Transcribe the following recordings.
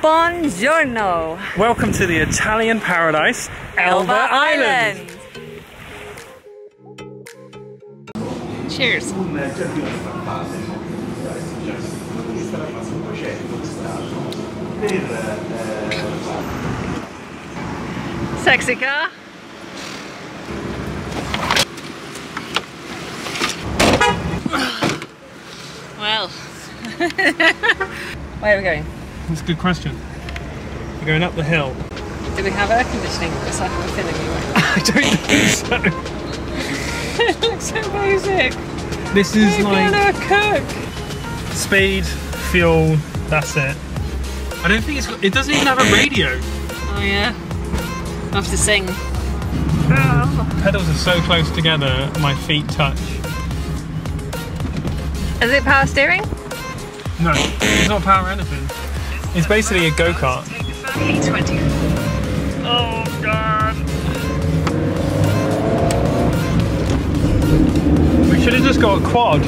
Buongiorno! Welcome to the Italian paradise, Elba Island! Cheers! Sexy car! Well, where are we going? That's a good question. We're going up the hill. Do we have air conditioning? It's like we're filling you in. I don't think so. It looks so basic. This is We're like gonna cook. speed, fuel, that's it. I don't think it doesn't even have a radio. Oh yeah. I have to sing. Pedals are so close together, my feet touch. Is it power steering? No, it's not power anything. It's basically a go-kart. Oh god! We should have just got a quad.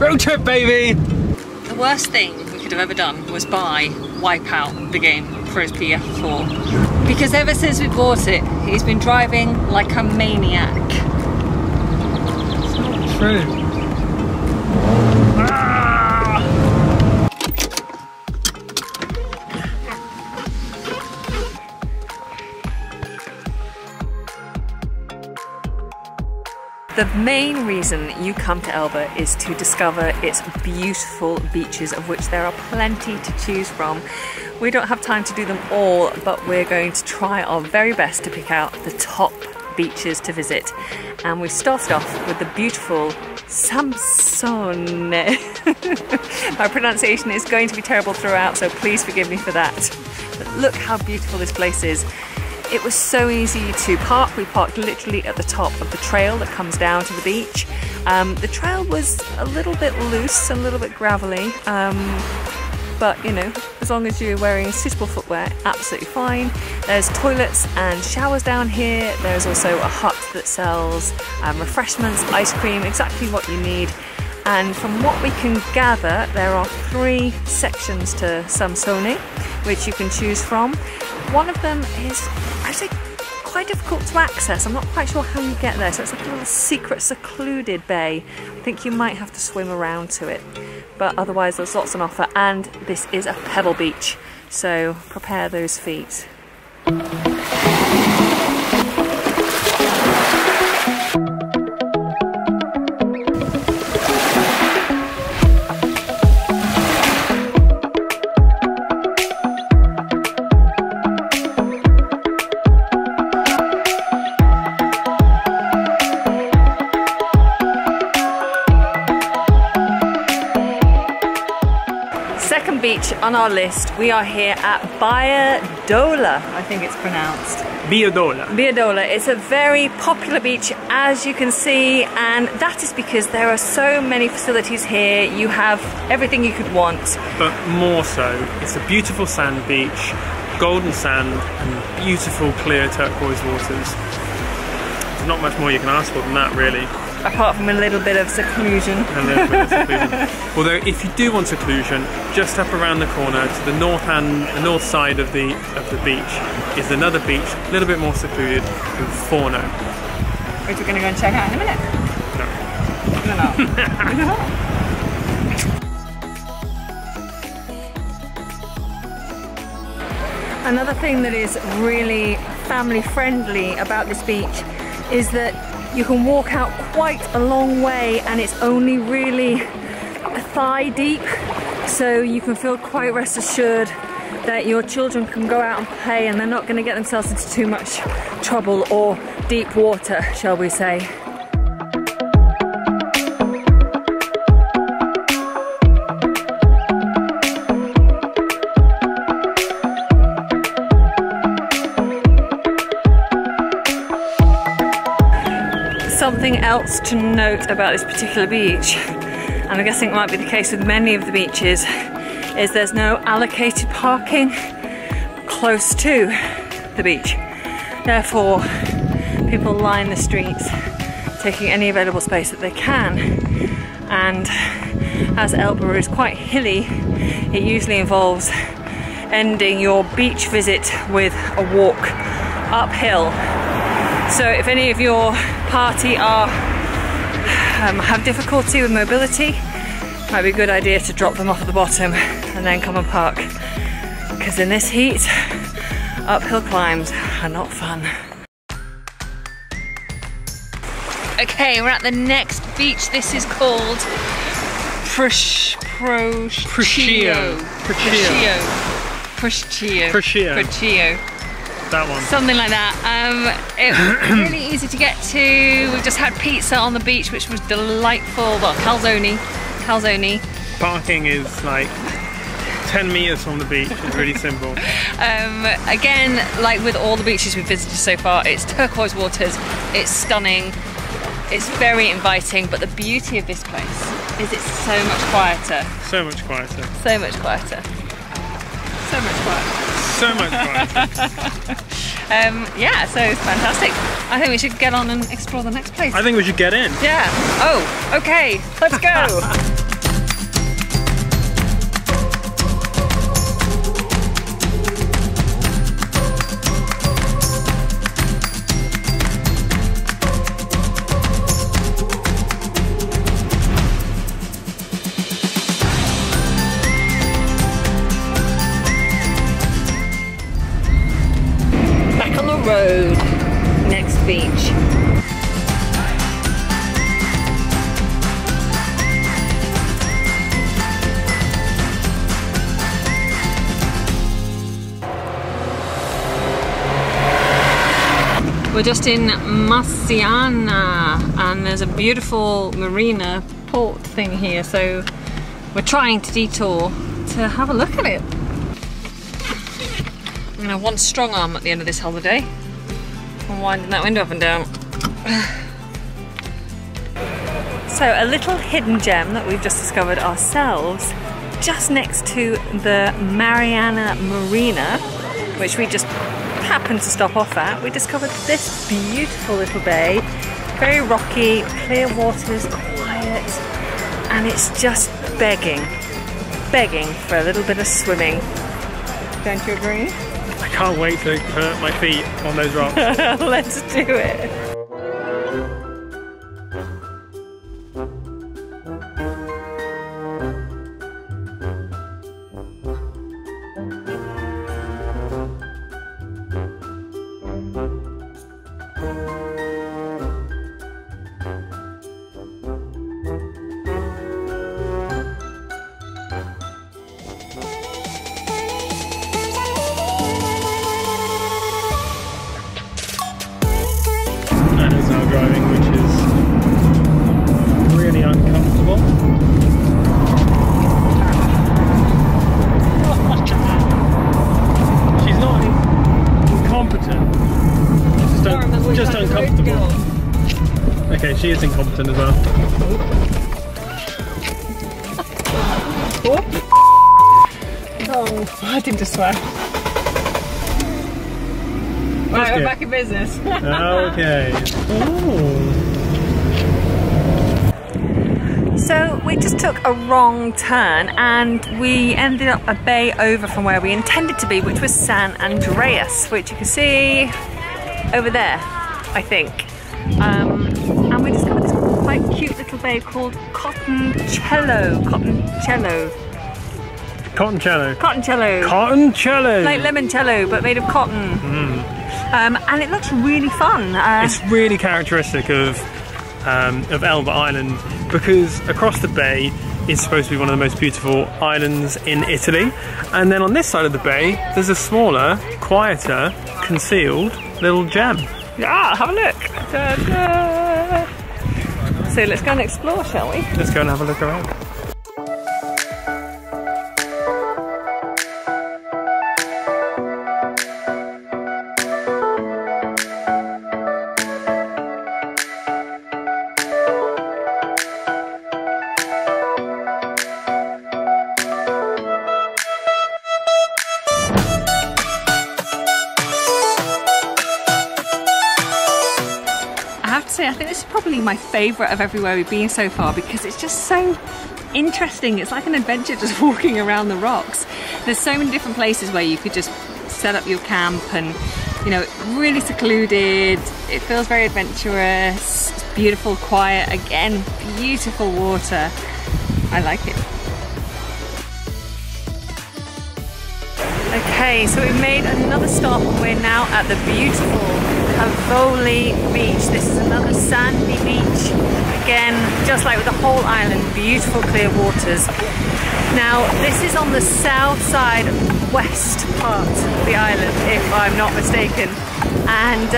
Road trip, baby! The worst thing we could have ever done was wipe out the game for his PS4. Because ever since we bought it, he's been driving like a maniac. It's not true. The main reason you come to Elba is to discover its beautiful beaches, of which there are plenty to choose from. We don't have time to do them all, but we're going to try our very best to pick out the top beaches to visit. And we started off with the beautiful Samsone. My pronunciation is going to be terrible throughout, so please forgive me for that. But look how beautiful this place is. It was so easy to park. We parked literally at the top of the trail that comes down to the beach. The trail was a little bit loose, a little bit gravelly, but you know, as long as you're wearing suitable footwear, absolutely fine. There's toilets and showers down here. There's also a hut that sells refreshments, ice cream, exactly what you need. And from what we can gather, there are 3 sections to Samsone, which you can choose from. One of them is actually quite difficult to access. I'm not quite sure how you get there, so it's like a little secret secluded bay. I think you might have to swim around to it, but otherwise there's lots on offer, and this is a pebble beach, so prepare those feet. Second beach on our list, we are here at Baiadola, I think it's pronounced. Baiadola. Baiadola. It's a very popular beach, as you can see, and that is because there are so many facilities here. You have everything you could want. But more so, it's a beautiful sand beach, golden sand and beautiful clear turquoise waters. There's not much more you can ask for than that, really. Apart from a little bit of seclusion. A little bit of seclusion. Although if you do want seclusion, just up around the corner to the north side of the beach is another beach, a little bit more secluded, in Forno. Which we're going to go and check out in a minute. No. Another thing that is really family friendly about this beach is that you can walk out quite a long way and it's only really thigh deep, so you can feel quite rest assured that your children can go out and play and they're not going to get themselves into too much trouble or deep water, shall we say. Something else to note about this particular beach, and I'm guessing it might be the case with many of the beaches, is there's no allocated parking close to the beach. Therefore, people line the streets taking any available space that they can. And as Elba is quite hilly, it usually involves ending your beach visit with a walk uphill. So if any of your party have difficulty with mobility, it might be a good idea to drop them off at the bottom and then come and park. Because in this heat, uphill climbs are not fun. Okay, we're at the next beach. This is called Proscio. That one. Something like that. It was really easy to get to. We just had pizza on the beach, which was delightful. Well, calzone. Parking is like 10 meters from the beach. It's really simple. Again, like with all the beaches we've visited so far, it's turquoise waters. It's stunning. It's very inviting, but the beauty of this place is it's so much quieter. So much quieter. So much quieter. So much quieter. So much quieter. Yeah, so it's fantastic. I think we should get on and explore the next place. I think we should get in. Yeah. Oh, okay. Let's go. Road, next beach. We're just in Marciana and there's a beautiful marina port thing here, so we're trying to detour to have a look at it. I'm gonna have one strong arm at the end of this holiday. I'm winding that window up and down. So a little hidden gem that we've just discovered ourselves, just next to the Mariana Marina, which we just happened to stop off at. We discovered this beautiful little bay, very rocky, clear waters, quiet, and it's just begging for a little bit of swimming. Don't you agree? I can't wait to hurt my feet on those rocks. Let's do it. Driving, which is really uncomfortable. She's not incompetent, just uncomfortable. Okay, she is incompetent as well. Oh, I didn't just swear. Right, we're back in business. Okay. Ooh. So we just took a wrong turn and we ended up a bay over from where we intended to be, which was San Andreas, which you can see over there, I think. And we discovered this quite cute little bay called Cottoncello. Like limoncello, but made of cotton. Mm. And it looks really fun. It's really characteristic of Elba Island, because across the bay is supposed to be one of the most beautiful islands in Italy, and then on this side of the bay there's a smaller, quieter, concealed little gem. Yeah, have a look. Ta-da! So let's go and explore, shall we? Let's go and have a look around. I think this is probably my favourite of everywhere we've been so far because it's just so interesting. It's like an adventure just walking around the rocks. There's so many different places where you could just set up your camp and, you know, really secluded. It feels very adventurous. It's beautiful, quiet. Again, beautiful water. I like it. Okay, so we've made another stop and we're now at the beautiful Cavoli Beach. This is another sandy beach. Again, just like with the whole island, beautiful clear waters. Now, this is on the south side, west part of the island, if I'm not mistaken. And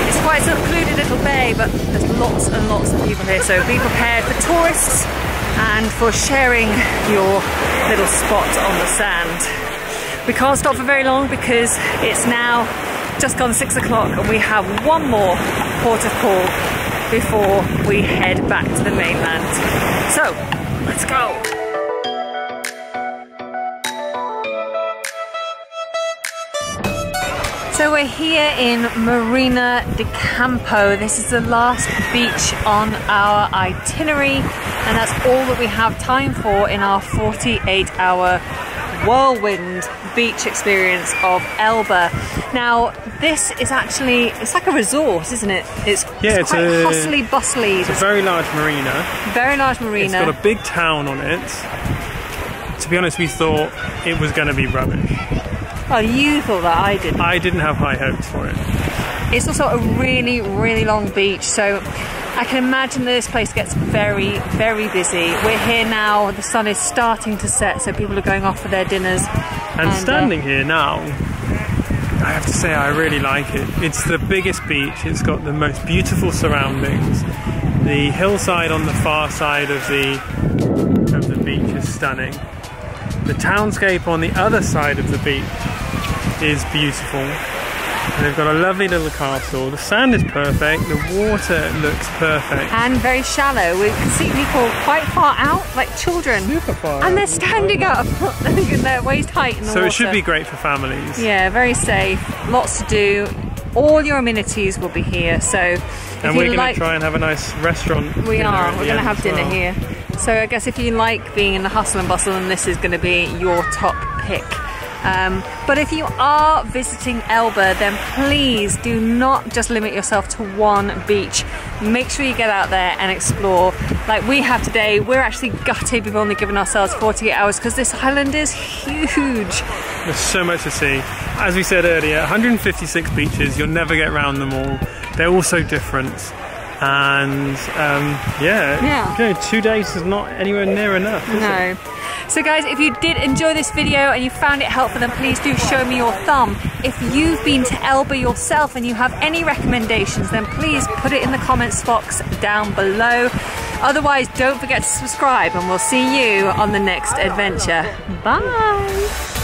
it's quite a secluded little bay, but there's lots and lots of people here. So be prepared for tourists and for sharing your little spot on the sand. We can't stop for very long because it's now just gone 6 o'clock and we have one more port of call before we head back to the mainland. So, let's go! So we're here in Marina di Campo. This is the last beach on our itinerary and that's all that we have time for in our 48-hour whirlwind beach experience of Elba. Now this is actually, it's like a resort, isn't it? It's quite hustly bustly. It's a very large marina. Very large marina. It's got a big town on it. To be honest, we thought it was going to be rubbish. Oh, you thought that, I didn't. I didn't have high hopes for it. It's also a really, really long beach, so I can imagine that this place gets very, very busy. We're here now, the sun is starting to set, so people are going off for their dinners. And standing here now, I have to say I really like it. It's the biggest beach, it's got the most beautiful surroundings. The hillside on the far side of the beach is stunning. The townscape on the other side of the beach is beautiful. And they've got a lovely little castle. The sand is perfect, the water looks perfect. And very shallow. We can see people quite far out, like children. Super far. And they're standing up in their waist height in the water. So it should be great for families. Yeah, very safe, lots to do. All your amenities will be here. So and we're going to try and have a nice restaurant. We are, we're going to have dinner here. So I guess if you like being in the hustle and bustle, then this is going to be your top pick. But if you are visiting Elba, then please do not just limit yourself to one beach. Make sure you get out there and explore. Like we have today, we're actually gutted we've only given ourselves 48 hours because this island is huge. There's so much to see. As we said earlier, 156 beaches, you'll never get around them all. They're all so different. And you know, 2 days is not anywhere near enough, is it? So guys, if you did enjoy this video and you found it helpful, then please do show me your thumb. If you've been to Elba yourself and you have any recommendations, then please put it in the comments box down below. Otherwise, don't forget to subscribe and we'll see you on the next adventure. Bye!